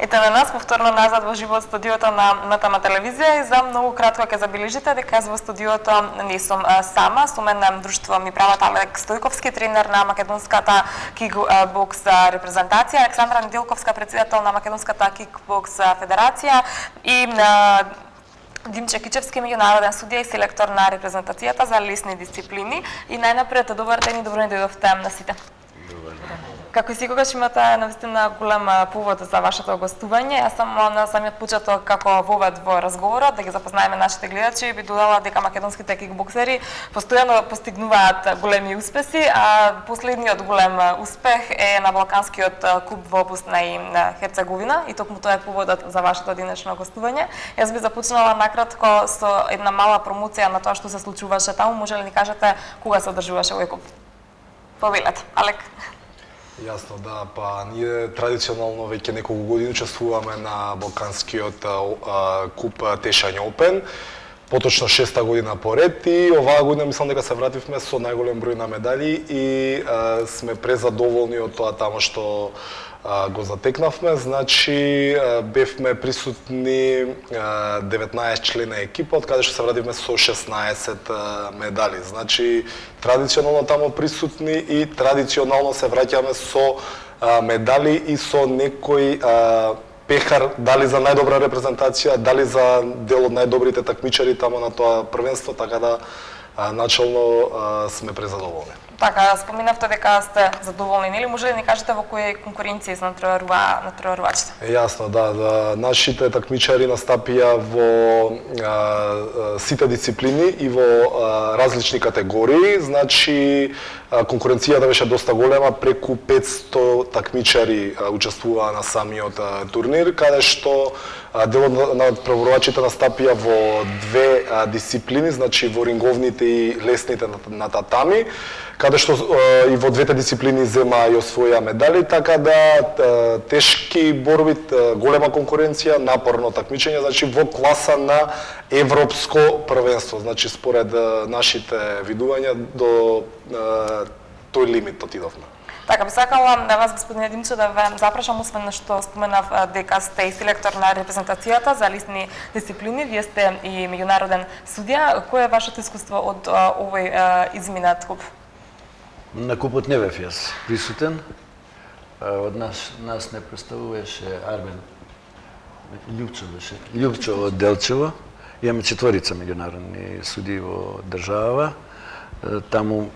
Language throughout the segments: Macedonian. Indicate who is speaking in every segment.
Speaker 1: Ете на нас повторно назад во живот студиото на НТМ телевизија и за многу кратко ќе забележите дека во студиото не сум сама, со мен на друштво ми прават Алек Стојковски, тренер на македонската кикбокс репрезентација, Александра Неделковска, председател на македонската кикбокс федерација и Димче Кичевски, меѓународен судија и селектор на репрезентацијата за лесни дисциплини. И најнапред, добар ден и добро ни дојдовте на сите. Како и секогаш имате навистина голем повод за вашето гостување. Јас сам на самиот почеток како вовед во разговорот да ги запознаеме нашите гледачи, би додала дека македонските кикбоксери постојано постигнуваат големи успеси, а последниот голем успех е на Балканскиот куп во Босна и Херцеговина и токму тоа е поводот за вашето денешно гостување. Јас би започнала накратко со една мала промоција на тоа што се случуваше таму. Може ли ни кажете кога се одржуваше овој куп? Повелете, Алек.
Speaker 2: Јасно, да, па ние традиционално веќе неколку години учествуваме на Балканскиот куп Тешање Опен, поточно 6-та година поред и оваа година мислам дека се вративме со најголем број на медали и сме презадоволни од тоа тамо што го затекнавме. Значи бевме присутни 19 члена екипа, од каде што се вративме со 16 медали. Значи традиционално тамо присутни и традиционално се враќаме со медали и со некој пехар, дали за најдобра репрезентација, дали за дел од најдобрите такмичари тамо на тоа првенство, така да начално сме презадоволни.
Speaker 1: Така, споминавте дека сте задоволни, нели? Може ли ни кажете во кои конкуренции се натпреварувачите?
Speaker 2: Јасно, да. Нашите такмичари настапија во сите дисциплини и во различни категории. Значи, конкуренцијата беше доста голема, преку 500 такмичари учествуваа на самиот турнир, каде што делот на преборувачите настапија во две дисциплини, значи во ринговните и лесните на татами, каде што и во двете дисциплини зема и освоја медали, така да тешки борби, голема конкуренција, напорно такмичење, значи во класа на европско првенство, значи според нашите видувања до тој лимит отидовме.
Speaker 1: Така, би сакала на вас, господине Димче, да ве запрашам, освен што споменав дека сте и селектор на репрезентацијата за лесни дисциплини, вие сте и меѓународен судија. Кој е вашето искуство од овој изминат куп?
Speaker 3: На купот не бев јас присутен. Од нас не представуваше Армен Љупчо од Делчево. Имаме 4 меѓународни судии во државава. Таму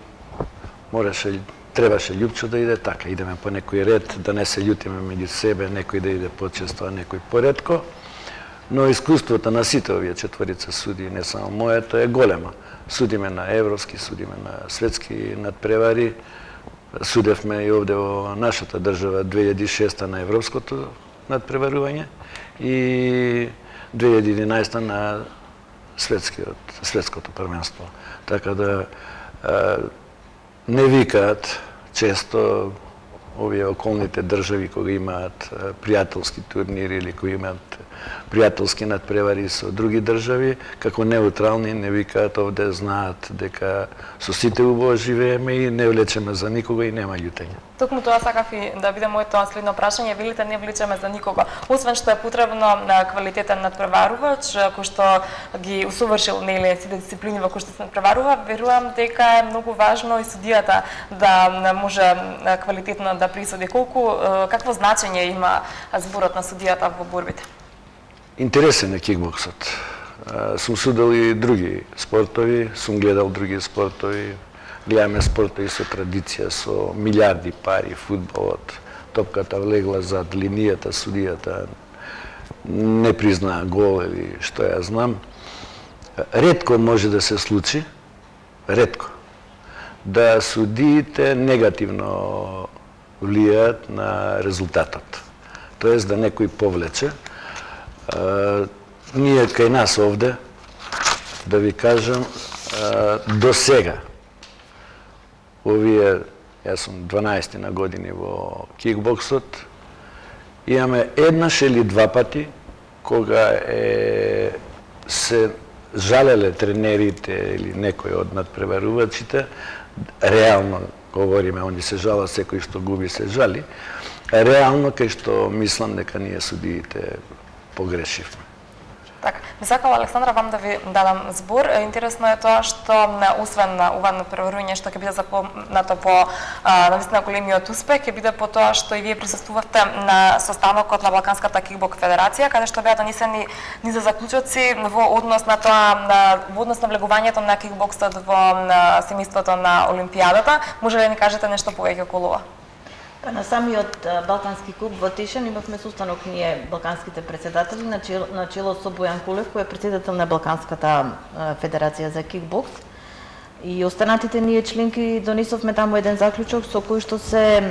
Speaker 3: требаше Љупчо да иде, така, идеме по некој ред, да не се љутиме меѓу себе, некој да иде почесто, а некој поредко. Но искуството на сите овие 4 судии, не само моето, е голема. Судиме на европски, судиме на светски надпревари. Судевме и овде во нашата држава 2006 на европското надпреварување и 2011 на светското првенство. Така да не викаат често овие околните држави кога имаат пријателски турнири или кои имаат пријателски надпревари со други држави, како неутрални не викаат овде, знаат дека со сите убаво живееме и не влечеме за никога и нема љутење.
Speaker 1: Токму тоа сакав и да биде моето следно прашање, велите не влечеме за никога. Освен што е потребно квалитетен надпреварувач кој што ги усовршил нели сите дисциплини во кои што се надпреварува, верувам дека е многу важно и судијата да може квалитетно да присуди. Какво значење има зборот на судијата во борбите?
Speaker 3: Интересен е кикбоксот. Сум судел и други спортови, сум гледал други спортови. Гледаме спортови со традиција, со милиарди пари, фудбалот, топката влегла зад линијата, судијата не признаа гол или што ја знам. Ретко може да се случи, ретко, да судиите негативно влијаат на резултатот. Тоест да некој повлече. Ние кај нас овде, да ви кажам, до сега, овие, јас сум 12 на години во кикбоксот, имаме еднаш или два пати кога се жалеле тренерите или некој од надпреварувачите, реално говориме, они се жалат, секој што губи се жали, реално кај што мислам дека ние судиите погрешивме.
Speaker 1: Така, би сакала Александра вам да ви дадам збор. Интересно е тоа што освен на ова надпреварување што ќе биде запомнато по навистина големиот успех, ќе биде по тоа што и вие присуствувавте на состанокот на Балканската кикбокс федерација, каде што беа донесени низа заклучоци во однос на тоа во однос на влегувањето на кикбоксот во семејството на Олимпијадата. Може ли да ни кажете нешто повеќе околу ова?
Speaker 4: На самиот Балкански клуб во Тишан имавме состанок ние балканските председатели на чело со Бојан Кулев, кој е председател на Балканската федерација за кикбокс. И останатите ние членки донесовме таму еден заклучок со кој што се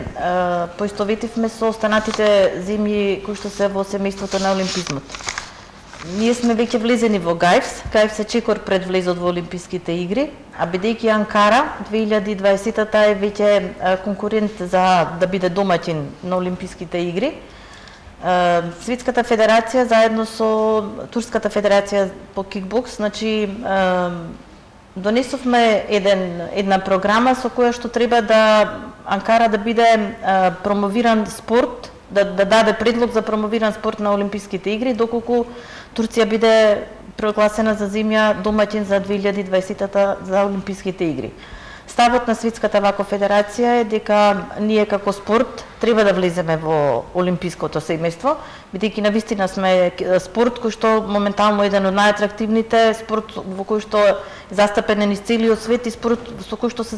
Speaker 4: поистоветивме со останатите земји кои што се во семејството на олимпизмот. Ние сме веќе влезени во ГАИФС. ГАИФС е чекор пред влезот во Олимписките игри, а бидејќи Анкара 2020-та е веќе конкурент за да биде домаќин на Олимписките игри, Светската федерација заедно со Турската федерација по кикбокс, значи донесовме една програма со која што треба да Анкара да биде промовиран спорт, да даде предлог за промовиран спорт на Олимписките игри, доколку Турција биде прогласена за земја домаќин за 2020-та за Олимписките игри. Ставот на Светската вако федерација е дека ние како спорт треба да влеземе во олимпиското семејство, бидејќи навистина сме спорт кој што моментално е еден од најатрактивните, спорт во кој што е застапен низ целиот свет и спорт со кој што се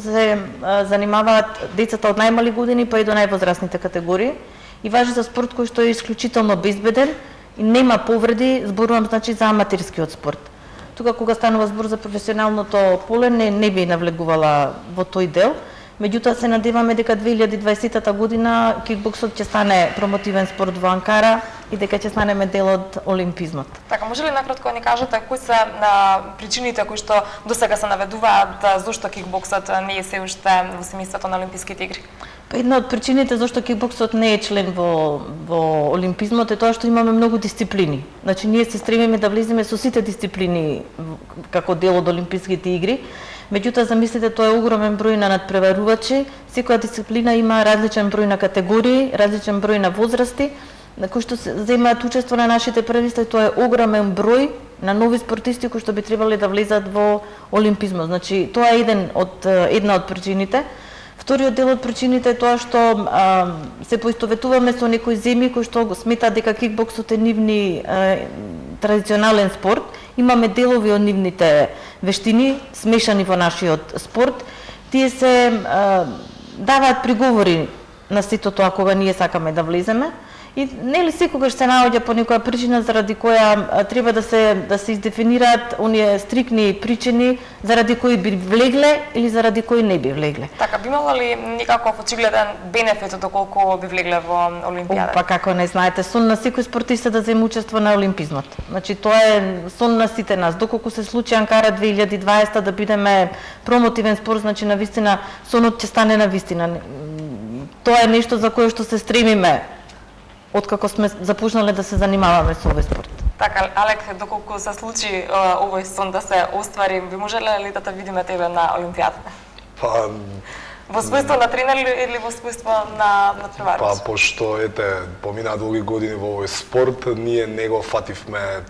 Speaker 4: занимаваат децата од најмали години па и до највозрасните категории. И важи за спорт кој што е исклучително безбеден и нема повреди, зборувам значи за аматерскиот спорт. Тука кога станува збор за професионалното поле не би навлегувала во тој дел, меѓутоа се надеваме дека 2020 година кикбоксот ќе стане промотивен спорт во Анкара и дека ќе станеме дел од олимпизмот.
Speaker 1: Така, може ли накратко да ни кажете кои се причините кои што досега се наведуваат зошто кикбоксот не е се уште во семејството на Олимписките игри?
Speaker 4: Една од причините зашто кикбоксот не е член во олимпизмот е тоа што имаме многу дисциплини. Значи ние се стремиме да влеземе со сите дисциплини како дел од Олимписките игри. Меѓутоа замислете тоа е огромен број на надпреварувачи, секоја дисциплина има различен број на категории, различен број на возрасти на кои што се земаат учество на нашите првенства, тоа е огромен број на нови спортисти кои што би требале да влезат во олимпизмот. Значи тоа е една од причините. Вториот дел од причините е тоа што се поистоветуваме со некои земји кои што го сметаат дека кикбоксот е нивни традиционален спорт. Имаме делови од нивните вештини смешани во нашиот спорт. Тие се даваат приговори на сето тоа кога ние сакаме да влеземе. И нели секогаш се наоѓа по некоја причина заради која треба да се издефинираат оние стрикни причини заради кои би влегле или заради кои не би влегле.
Speaker 1: Така, би имало ли никаков очигледен бенефит доколку би влегле во Олимпијада?
Speaker 4: Па како не знаете, сон на секој спортиста да зема учество на олимпизмот. Значи тоа е сон на сите нас. Доколку се случи Анкара 2020 да бидеме промотивен спорт, значи навистина сонот ќе стане навистина. Тоа е нешто за кое што се стремиме откако сме започнале да се занимаваме со овој спорт.
Speaker 1: Така, Алек, доколку се случи овој сон да се оствари, би можеле ли да те видиме тебе на Олимпијадата?
Speaker 2: Па
Speaker 1: во својство на тренер или во својство на надпреварач?
Speaker 2: Па пошто помина долги години во овој спорт, ние не го фативме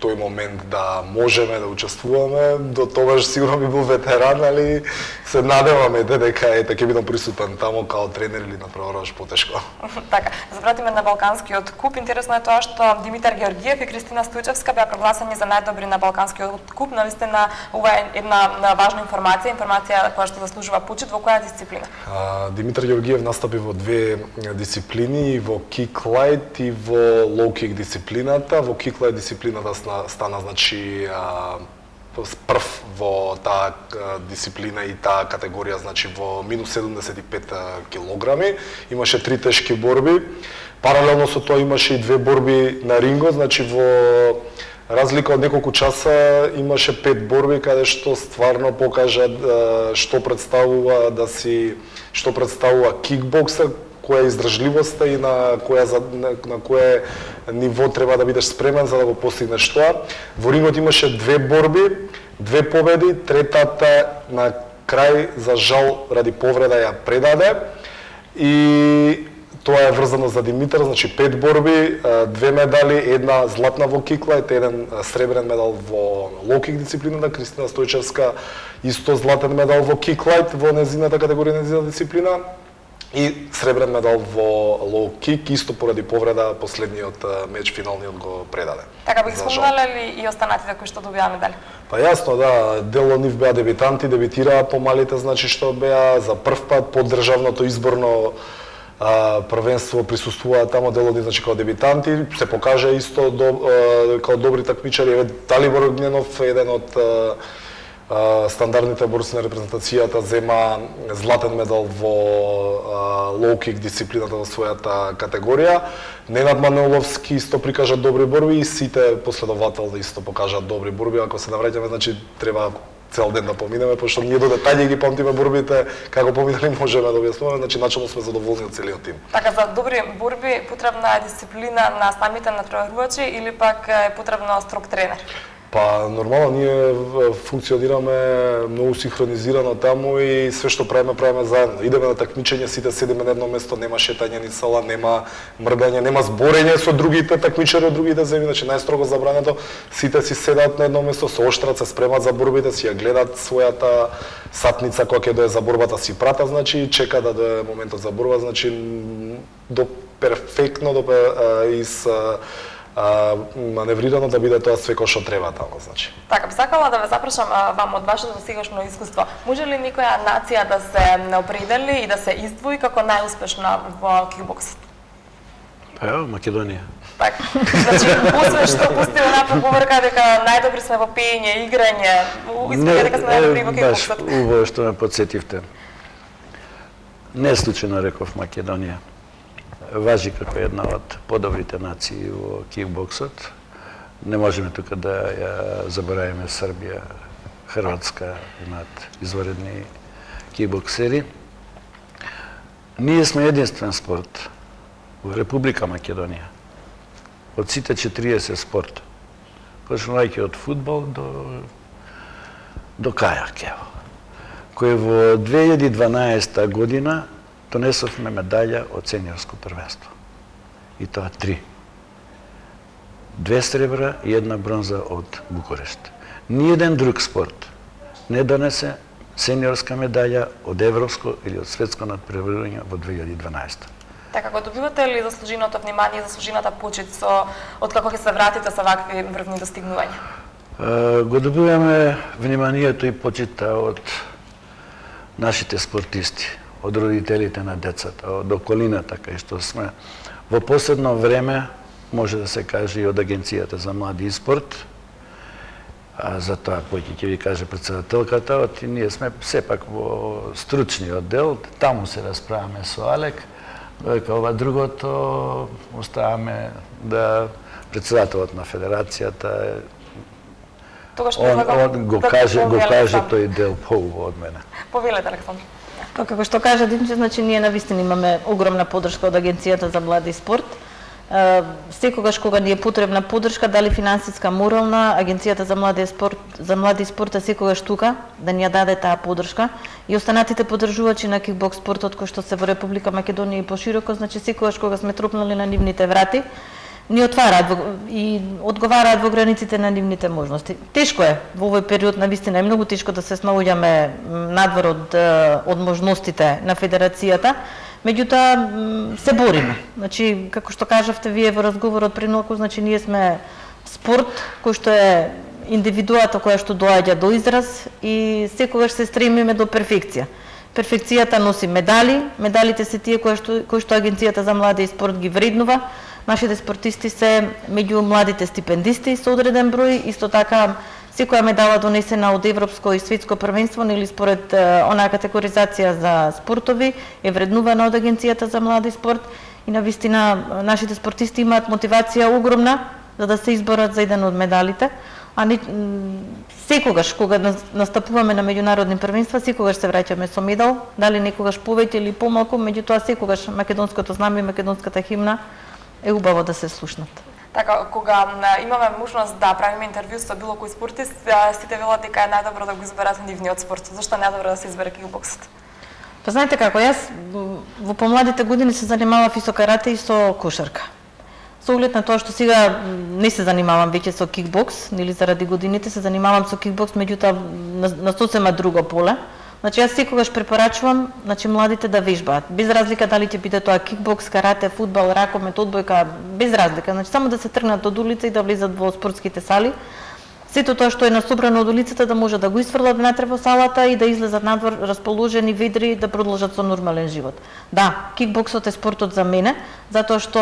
Speaker 2: тој момент да можеме да учествуваме, до тогаш сигурно би бил ветеран, али се надеваме дека ќе бидам присутен таму као тренер или надпреварач потешко.
Speaker 1: Така, забратиме на Балканскиот куп. Интересно е тоа што Димитар Георгиев и Кристина Стојчевска беа прогласени за најдобри на Балканскиот куп. Навистина ова е една важна информација која што заслужува почит. Во која дисциплина?
Speaker 2: Димитар Георгиев настапи во две дисциплини, во кик-лайт и во лоу-кик дисциплината. Во кик-лайт дисциплината стана значи прв во таа дисциплина и таа категорија, значи во минус 75 килограми. Имаше 3 тешки борби. Паралелно со тоа имаше и 2 борби на рингот, значи во разлика од неколку часа имаше 5 борби каде што стварно покажа што представува кикбоксер, која е издржливоста и на кое ниво треба да бидеш спремен за да го постигнеш тоа. Во рингот имаше 2 борби, 2 победи, третата на крај за жал ради повреда ја предаде и Тоа е врзано за Димитар, значи 5 борби, 2 медали, една златна во киклайт, еден сребрен медал во лоу-кик дисциплината, Кристина Стојчевска исто златен медал во киклайт во незината категорија, незината дисциплина, и сребрен медал во лоу-кик, исто поради повреда последниот меч финалниот го предаде.
Speaker 1: Така бих спомнала ли и останатите кои што добија медали?
Speaker 2: Па јасно, да, дел од нив беа дебитанти, дебитираа помалите, значи што беа за прв пат под државното изборно првенство присуствуваа таму, дел од нив, значи, као дебитанти, се покажа исто као добри такмичари. Еве Далибор Огненов, еден од стандардните борци на репрезентацијата, зема златен медал во лоу-кик дисциплината во својата категорија. Ненад Маноловски исто прикажа добри борби и сите последователно исто покажаат добри борби. Ако се навраќаме, значи треба цел ден да поминеме, пошто ние до детаљи ги памтиме борбите, како поминали можеме да објаснуваме, значи начелно сме задоволни од целиот тим.
Speaker 1: Така, за добри борби потребна е дисциплина на самите натпреварувачи или пак е потребно строг тренер?
Speaker 2: Па нормално ние функционираме многу синхронизирано таму и све што правиме заедно. Идеме на такмичење, сите седиме на едно место, нема шетање ни сала, нема мрдање, нема зборење со другите такмичари од другите земји, значи најстрого забрането. Сите си седат на едно место, со оштрат се спремат за борбите, си ја гледат својата сатница кога ќе дое за борбата, си прата, значи чека да дое моментот за борба, значи до перфектно маневрирано да биде тоа све кој што треба таму, значи.
Speaker 1: Така, би сакала да ве запрашам вам од вашето досегашно искуство. Може ли некоја нација да се определи и да се издвои како најуспешна во кикбоксот?
Speaker 3: Па ево, Македонија.
Speaker 1: Така. Значи, после што пусти она поговорка дека најдобри сме во пеење, играње, искате дека сме најдобри во кикбоксот.
Speaker 3: Баш убаво што ме потсетивте. Не случајно реков Македонија. Важи како една од подобрите нации во кикбоксот. Не можеме тука да ја заборавиме Србија, Хрватска, имаат изваредни кикбоксери. Ние сме единствен спорт во Република Македонија. Од сите 40 спорт, почнувајќи од фудбал до кајак, ево, кој во 2012 година донесовме медаља од сениорско првенство. И тоа 3. 2 сребра и 1 бронза од Букурешт. Ниеден друг спорт не донесе сениорска медаља од европско или од светско надпреварување во 2012.
Speaker 1: Така, го добивате ли заслуженото внимание и заслужената почит од како ќе се вратите со вакви врвни достигнувања?
Speaker 3: Го добиваме вниманието и почита од нашите спортисти, од родителите на децата, од околината кај што сме. Во последно време, може да се каже и од Агенцијата за млади и спорт, за тоа поќе ќе ви каже председателката, ние сме сепак во стручниот дел, таму се расправаме со Алек, дека ова другото оставаме да председателот на федерацијата он го каже тој дел поубаво од мене.
Speaker 1: Повелете, Александр.
Speaker 4: Па како што кажа Димче, значи ние навистина имаме огромна поддршка од Агенцијата за млади и спорт. Секогаш кога ни е потребна поддршка, дали финансиска, морална, Агенцијата за млади и спорт е секогаш тука да ни ја даде таа поддршка и останатите поддржувачи на кикбокс спортот кои што се во Република Македонија и пошироко, значи секогаш кога сме тропнали на нивните врати, ни отвараат и одговараат во границите на нивните можности. Тешко е во овој период, навистина е многу тешко да се снаоѓаме надвор од можностите на федерацијата, меѓутоа се бориме. Значи, како што кажавте вие во разговорот преноку, значи ние сме спорт кој што е индивидуата која што доаѓа до израз и секогаш се стремиме до перфекција. Перфекцијата носи медали, медалите се тие кои што Агенцијата за млади и спорт ги вреднува. Нашите спортисти се меѓу младите стипендисти со одреден број, исто така секоја медала донесена од европско и светско првенство или според онаа категоризација за спортови е вреднувана од Агенцијата за млади и спорт и навистина нашите спортисти имаат мотивација огромна за да се изборат за еден од медалите. А секогаш кога настапуваме на меѓународни првенства, секогаш се враќаме со медал, дали некогаш повеќе или помалку, меѓутоа секогаш македонското знаме и македонската химна е убаво да се слушнат.
Speaker 1: Така, кога имаме можност да правиме интервју со било кој спортист, сите велат дека е најдобро да го изберат нивниот спорт. Зошто е најдобро да се избере кикбоксот?
Speaker 4: Па знаете како, јас во помладите години се занимавав и со карате и со кошарка. Со оглед на тоа што сега не се занимавам веќе со кикбокс, нели заради годините се занимавам со кикбокс, меѓутоа на сосема друго поле. Значи јас секогаш препорачувам, значи младите да вежбаат, без разлика дали ќе биде тоа кикбокс, карате, фудбал, ракомет, одбојка, без разлика. Значи само да се тргнат од улица и да влезат во спортските сали. Сето тоа што е насобрано од улицата да може да го isfрлат внатре во салата и да излезат надвор расположени, ведри, да продолжат со нормален живот. Да, кикбоксот е спортот за мене, затоа што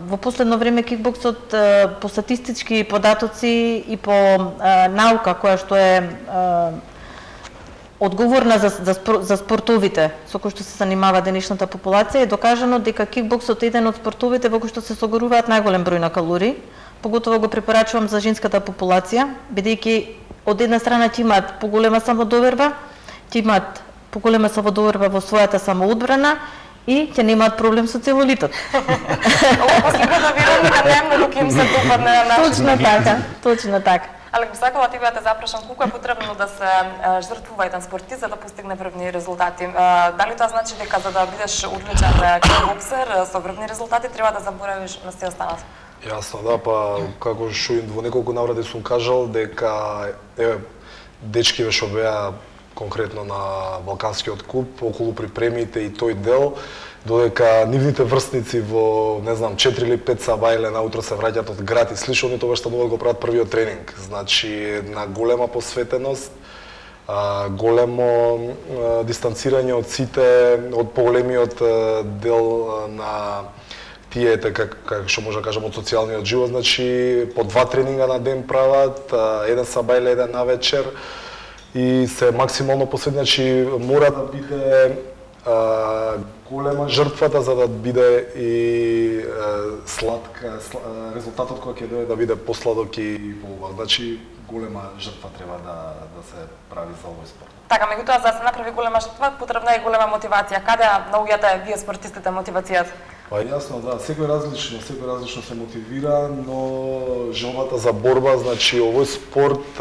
Speaker 4: во последно време кикбоксот по статистички податоци и по наука која што е одговорна за спортовите со кои што се занимава денешната популација, е докажано дека кикбоксот е еден од спортовите во кои што се согоруваат најголем број на калории. Поготово го препорачувам за женската популација, бидејќи од една страна ќе имаат поголема самодоверба, ќе имаат поголема самодоверба во својата самоодбрана и ќе немаат проблем со целулитот.
Speaker 1: Ова последното верувам дека најмногу ќе им се допадне на нашите.
Speaker 4: Точно така, точно така.
Speaker 1: Ali би сакала ти да те запрашам колку е потребно да се жртвува еден спортист за да постигне врвни резултати. Дали тоа значи дека за да бидеш одличен кикбоксер со врвни резултати треба да заборавиш на се останато?
Speaker 2: Јасно, да, па како што во неколку наврати сум кажал дека дечкиве што беа конкретно на Балканскиот клуб околу припремите и тој дел, додека нивните врсници во, не знам, 4 или 5 сабајле наутро се враќаат од град и слично, они тогаш стануваат го прават првиот тренинг. Значи, една голема посветеност, големо дистанцирање од сите, од поголемиот дел на тие, како што може да кажам, од социјалниот живот, значи по 2 тренинга на ден прават, еден сабајле, еден на вечер и се максимално посветени, значи мора да биде голема жртвата за да биде и сладка, резултатот кој ќе дојде да биде посладок и поубав. Значи голема жртва треба да се прави за овој спорт.
Speaker 1: Така, меѓутоа за да се направи голема жртва потребна е голема мотивација. Каде наоѓате вие спортистите мотивацијата?
Speaker 2: Па јасно, да, секој различно се мотивира, но желбата за борба, значи овој спорт,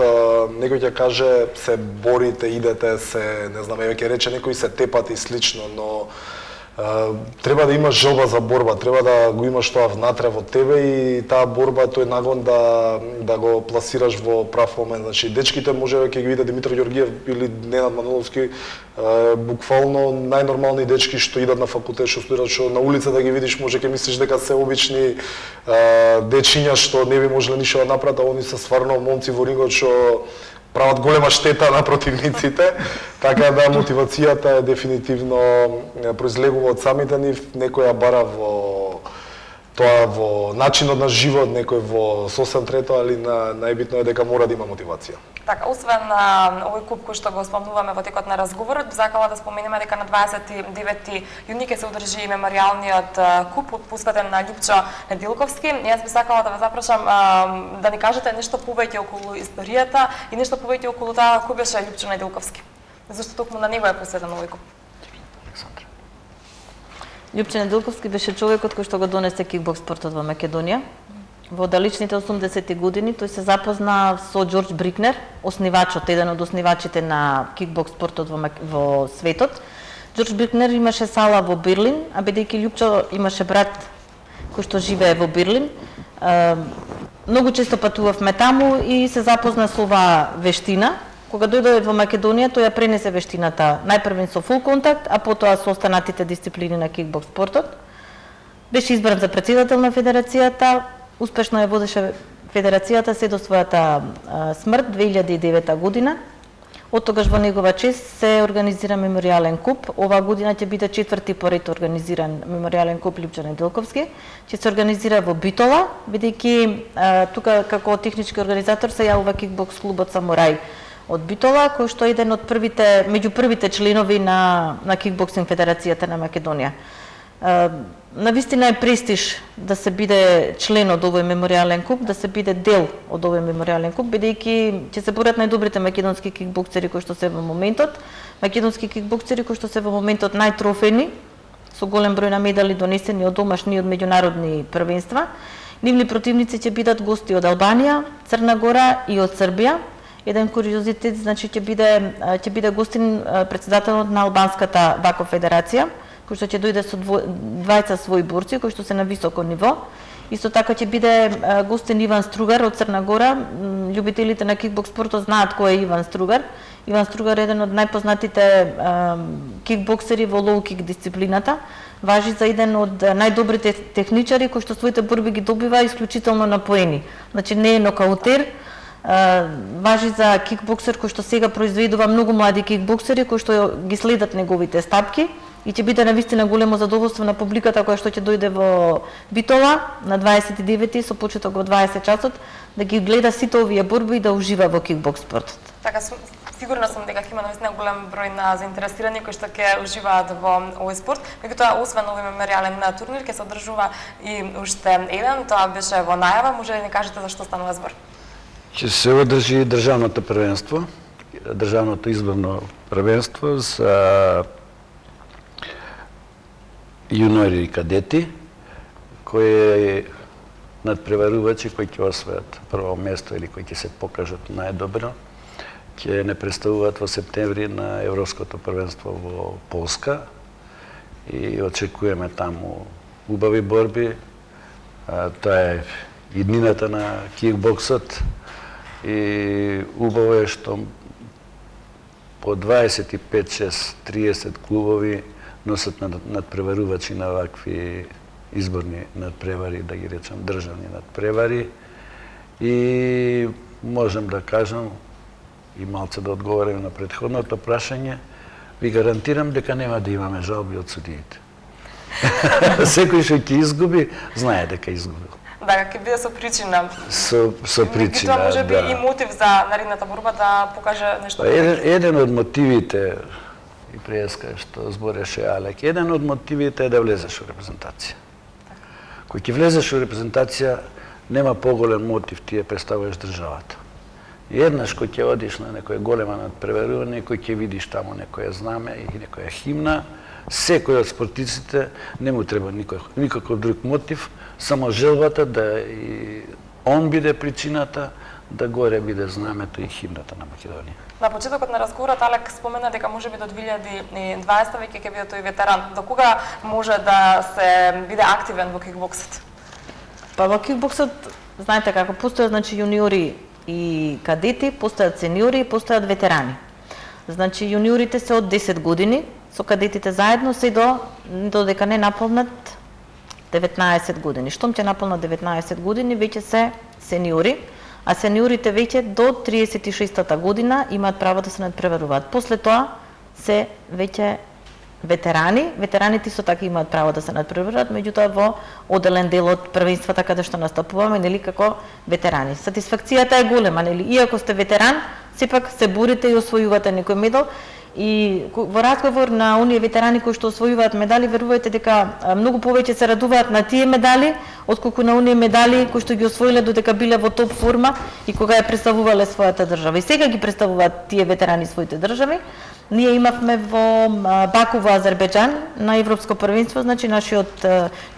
Speaker 2: некој ќе каже се борите, идете, се, не знам, ќе рече некој се тепат и слично, но треба да имаш желба за борба, треба да го имаш тоа внатре во тебе и таа борба, тој нагон да го пласираш во прав момент. Значи, дечките може ќе ги види Димитар Ѓоргиев или Ненад Маноловски, буквално најнормални дечки што идат на факултет, што студираат, што на улица да ги видиш, може ќе мислиш дека се обични дечиња што не би можеле ништо да направат, а они се стварно момци во рингот што прават голема штета на противниците, така да мотивацијата е дефинитивно произлегува од самите нив, некој ја бара во тоа во начинот на живот, некој во сосем трето, али најбитно е дека мора да има мотивација.
Speaker 1: Така, освен овој куп кој што го спомнуваме во текот на разговорот, би сакала да споменеме дека на 29 јуни ќе се одржи меморијалниот куп посветен на Љупчо Неделковски. Јас би сакала да ве запрашам да ни кажете нешто повеќе околу историјата и нешто повеќе околу тоа кој беше Љупчо Неделковски. Зашто токму на него е посветен овој куп?
Speaker 4: Љупчо Неделковски беше човекот кој што го донесе кикбокс спортот во Македонија. Во далечните 80-ти години тој се запозна со Џорџ Брикнер, основачот, еден од основачите на кикбокс спортот во светот. Џорџ Брикнер имаше сала во Берлин, а бидејќи Љупчо имаше брат кој што живее во Берлин, многу често патувавме таму и се запозна со оваа вештина. Кога дојде во Македонија, тој ја пренесе вештината најпрвен со фул контакт, а потоа со останатите дисциплини на кикбокс спортот. Беше избран за претседател на федерацијата, успешно ја водеше федерацијата се до својата смрт 2009 година. Од тогаш во негова чест се организира меморијален куп. Оваа година ќе биде 4-ти поред организиран меморијален куп Љупчо Неделковски. Ќе се организира во Битола, бидејќи тука како технички организатор се јавува кикбокс клубот Самурај од Битола, кој што е еден од првите, меѓу првите членови на кикбоксинг федерацијата на Македонија. Навистина е престиж да се биде член од овој меморијален куп, да се биде дел од овој меморијален куп, бидејќи ќе се борат најдобрите македонски кикбоксери кои што се во моментот, македонски кикбоксери кои што се во моментот најтрофени, со голем број на медали донесени од домашни и од меѓународни првенства. Нивни противници ќе бидат гости од Албанија, Црна Гора и од Србија. Еден куриозитет, значи ќе биде гостин претседателот на албанската вако федерација, кој што ќе дојде со двајца своји борци кои што се на високо ниво. Исто така ќе биде гостин Иван Стругар од Црна Гора. Љубителите на кикбокс спортот знаат кој е Иван Стругар. Иван Стругар е еден од најпознатите кикбоксери во лоу-кик дисциплината. Важи за еден од најдобрите техничари кои што своите борби ги добива исклучително на поени. Значи не е нокаутер. Важи за кикбоксер кој што сега произведува многу млади кикбоксери кои што ги следат неговите стапки и ќе биде навистина големо задоволство на публиката која што ќе дојде во Битола на 29 со почеток во 20 часот да ги гледа сите овие борби и да ужива во кикбокс спортот.
Speaker 1: Така, сигурна сум дека ќе има навистина голем број на заинтересирани кои што ќе уживаат во овој спорт. Меѓутоа, освен овој меморијален турнир, ќе се одржува и уште еден, тоа беше во најава. Може ли да ни кажете за што станува збор?
Speaker 3: Ќе се одржи државното првенство, државното изборно првенство за јунори и кадети, кои надпреварувачи кои ќе освојат прво место или кои ќе се покажат најдобро, ќе не представуваат во септември на Европското првенство во Полска и очекуваме таму убави борби. Тоа е иднината на кикбоксот и убаво е што по 25, 6, 30 клубови носат надпреварувачи на вакви изборни надпревари, да ги речам државни надпревари. И можем да кажам и малце да одговорим на претходното прашање, ви гарантирам дека нема да имаме жалби од судиите. Секој што ќе изгуби, знае дека изгубил.
Speaker 1: Да, ќе биде со причина.
Speaker 3: Со причина,
Speaker 1: тоа може би
Speaker 3: да.
Speaker 1: и мотив за наредната борба да покаже нешто.
Speaker 3: Еден од мотивите, и преска што збореше Алек, еден од мотивите е да влезеш во репрезентација. Кој ќе влезеш во репрезентација, нема поголем мотив, ти ја представуваш државата. И еднаш кој ќе одиш на некоја голема надпреварување, кој ќе видиш таму некоја знаме и некоја химна, секој од спортистите не му треба никаков друг мотив, само желбата да и он биде причината, да горе биде знамето и химната на Македонија.
Speaker 1: На почетокот на разговорот Алек спомена дека можеби до 2020 веќе ќе биде тој ветеран. До кога може да се биде активен во кикбоксот?
Speaker 4: Па во кикбоксот, знаете како постојат значи јуниори и кадети, постојат сениори и постојат ветерани. Значи јуниорите се од 10 години, со кадетите заедно се додека не наполнат 19 години. Штом ќе наполнат 19 години, веќе се сениори, а сениорите веќе до 36-та година имаат право да се надпреваруваат. После тоа се веќе ветерани. Ветераните исто така имаат право да се надпреваруваат, меѓутоа во оделен дел од првенствата каде што настапуваме, нели, како ветерани. Сатисфакцијата е голема, нели? Иако сте ветеран, сепак се борите и освојувате некој медал. И во разговор на оние ветерани кои што освојуваат медали, верувајте дека многу повеќе се радуваат на тие медали, отколку на оние медали кои што ги освоиле додека биле во топ форма и кога ја представувале својата држава. И сега ги представуваат тие ветерани своите држави. Ние имавме во Баку во Азербејџан на европско првенство, значи нашиот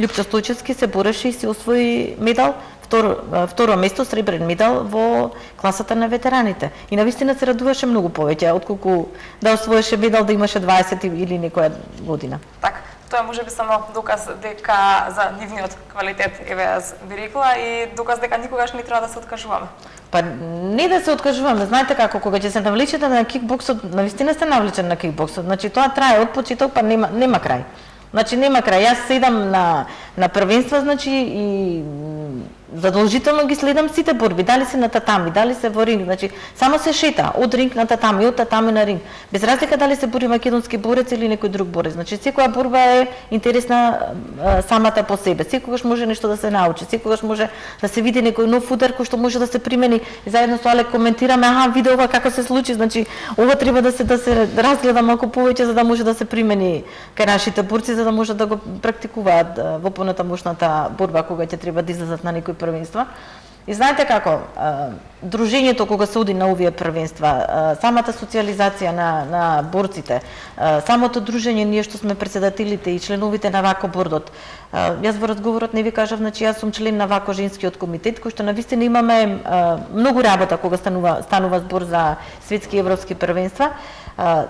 Speaker 4: Љупчо Стојчевски се бореше и се освои медал, второ место, сребрен медал во класата на ветераните. И навистина се радуваше многу повеќе отколку да освоеше медал да имаше 20 или некоја година.
Speaker 1: Така, тоа може би само доказ дека за нивниот квалитет, еве јас би рекла, и доказ дека никогаш не треба да се откажуваме.
Speaker 4: Па не да се откажуваме, знаете како, кога ќе се навлечете на кикбоксот, навистина сте навлечен на кикбоксот, значи тоа трае од почеток, па нема крај. Значи нема крај. Јас седам на првенства, значи и задолжително ги следам сите борби, дали се на татами, дали се во ринг, значи само се шета од ринг на татами, од татами на ринг. Без разлика дали се бори македонски борец или некој друг борец. Значи секоја борба е интересна самата по себе. Секогаш може нешто да се научи, секогаш може да се види некој нов удар кој што може да се примени. Заедно со Алек коментираме, виде ова како се случи, значи ова треба да се разгледа малку повеќе за да може да се примени кај нашите борци, за да може да го практикуваат во понатамошната борба кога ќе треба да излезат на некој првенства. И знаете како, дружењето кога се оди на овие првенства, самата социализација на борците, самото дружење, ние што сме председателите и членовите на ВАКО бордот. Јас во разговорот не ви кажав, значи јас сум член на ВАКО женскиот комитет, кој што навистина имаме многу работа кога станува збор за светски и европски првенства.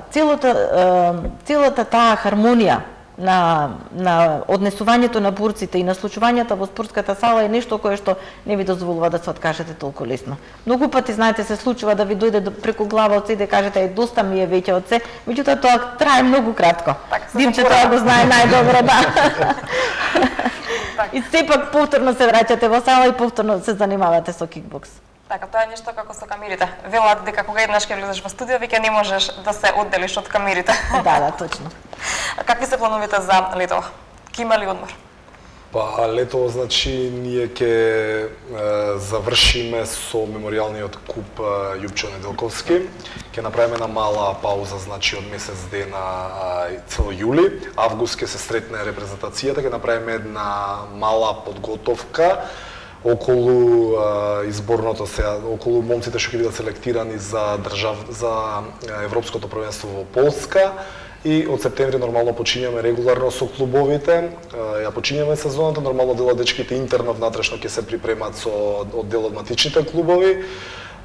Speaker 4: Целата таа хармонија на однесувањето на борците и на случувањата во спортската сала е нешто кое што не ви дозволува да се откажете толку лесно. Многу пати, знаете, се случува да ви дојде преку глава од се и да кажете доста ми е веќе од се, меѓутоа тоа трае многу кратко. Димче тоа го знае најдобро, да. И сепак повторно се враќате во сала и повторно се занимавате со кикбокс.
Speaker 1: Така, тоа е нешто како со камирите. Велат дека кога еднаш ќе влезеш во студио, веќе не можеш да се одделиш од камирите.
Speaker 4: Да, точно.
Speaker 1: Какви се плановите за летово? Ќе има ли одмор?
Speaker 2: Па летово, значи, ние ќе завршиме со меморијалниот куп Јупчо Неделковски. Ќе направиме една мала пауза, значи, од месец дена цело јули. Август ќе се сретне репрезентацијата, ќе направиме една мала подготовка околу изборното сега, околу момците што ќе бидат селектирани за Европското првенство во Полска. И од септември нормално почињаме регуларно со клубовите. Ја почињаме сезоната, нормално дел од дечките интерно внатрешно ќе се припремат со оддел од матичните клубови.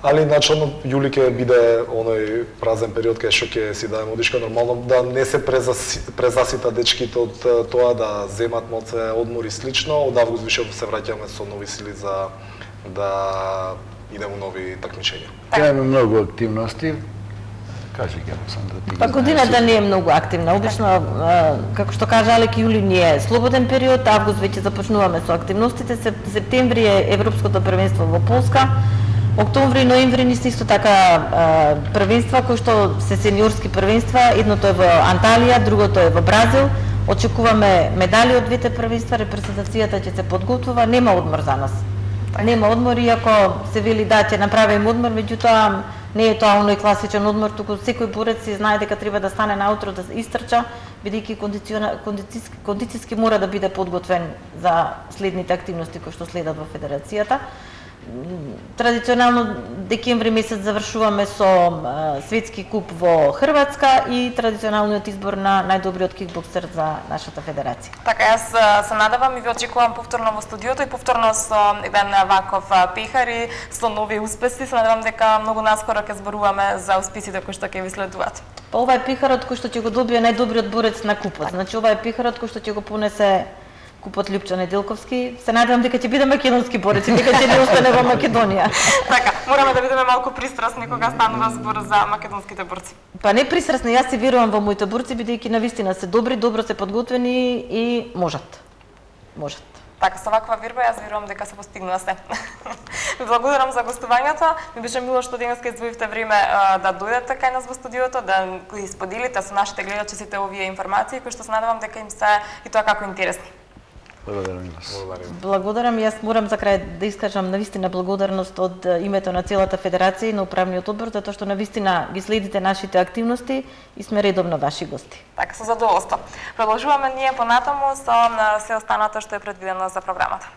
Speaker 2: Али начално јули ќе биде оној празен период кај што ќе си дадеме одишка, нормално да не се презасита дечките од тоа да земат моце одмор и слично. Од август више се враќаме со нови сили за да идеме у нови такмичења.
Speaker 3: Имаме многу активности. Кажи ги, Александра, ти.
Speaker 4: Па годината не е многу активна. Обично, како што кажа Алек, јули ни е слободен период, август веќе започнуваме со активностите, септември е Европското првенство во Полска, октомври и ноември ни се исто така првенства кои што се сениорски првенства, едното е во Анталија, другото е во Бразил. Очекуваме медали од двете првенства, репрезентацијата ќе се подготвува, нема одмор за нас. Нема одмор, иако се вели да ќе направиме одмор, меѓутоа не е тоа оној класичен одмор, туку секој борец си знае дека треба да стане наутро да истрча, бидејќи кондицијски мора да биде подготвен за следните активности кои што следат во федерацијата. Традиционално декември месец завршуваме со светски куп во Хрватска и традиционалниот избор на најдобриот кикбоксер за нашата федерација.
Speaker 1: Така, јас се надевам и ви очекувам повторно во студиото и повторно со еден ваков пехар и со нови успеси. Се надевам дека многу наскоро ќе зборуваме за успесите кои што ќе ви следуваат.
Speaker 4: Па ова е пехарот кој што ќе го добие најдобриот борец на купот. Значи ова е пехарот кој што ќе го понесе купот Љупчо Неделковски. Се надевам дека ќе биде македонски борец и дека ќе не остане во Македонија.
Speaker 1: Така, мораме да бидеме малку пристрасни кога станува збор за македонските борци.
Speaker 4: Па не пристрасни, јас се верувам во моите борци, бидејќи навистина се добри, добро се подготвени и можат. Можат.
Speaker 1: Така, со ваква верба јас верувам дека се постигнува се. Ви благодарам за гостувањето. Ми беше мило што денеска издвоивте време да дојдете кај нас во студиото, да ги споделите со нашите гледачи сите овие информации кои што се надевам дека им се и тоа како интересни.
Speaker 3: Благодарам и вас.
Speaker 4: Благодарам. Јас морам за крај да искажам навистина благодарност од името на целата федерација и на управниот одбор, затоа што навистина ги следите нашите активности и сме редовно ваши гости.
Speaker 1: Така, со задоволство. Продолжуваме ние понатаму со се останато што е предвидено за програмата.